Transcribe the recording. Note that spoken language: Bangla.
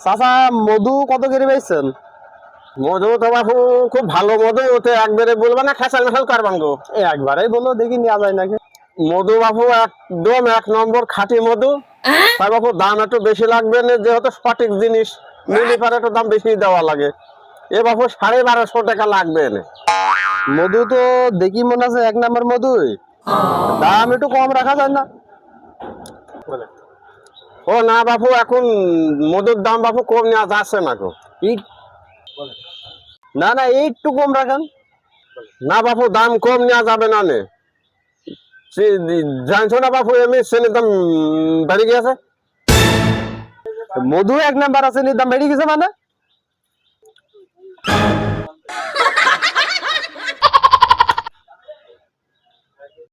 চাচা মধু কত করে পেয়েছেন? মধু তো বাবু খুব ভালো মধু, ওতে একবারে বলবা না খেসাল মেশাল করবান গো। একবারেই বলো দেখি নেওয়া যায় নাকি। মধু বাবু একদম 1 নম্বর খাঁটি মধু। তাই বাবু দাম একটু বেশি লাগবে না, যেহেতু সঠিক জিনিস নিলে পারে একটু দাম বেশি দেওয়া লাগে। এ বাবু 1250 টাকা লাগবে এনে। মধু তো দেখি মনে আছে 1 নম্বর মধুই, দাম একটু কম রাখা যায় না? ও না বাবু, এখন মধুর দাম বাবু কম নেওয়া যাচ্ছে না গো। না না একটু কম রাখেন। না বাবু, দাম কম নেওয়া যাবে না নে। জানছো না বাবু, এমনি চেনির দাম বেড়ে গিয়েছে। মধু 1 নাম্বার আছে, দাম বেড়ে গেছে মানে?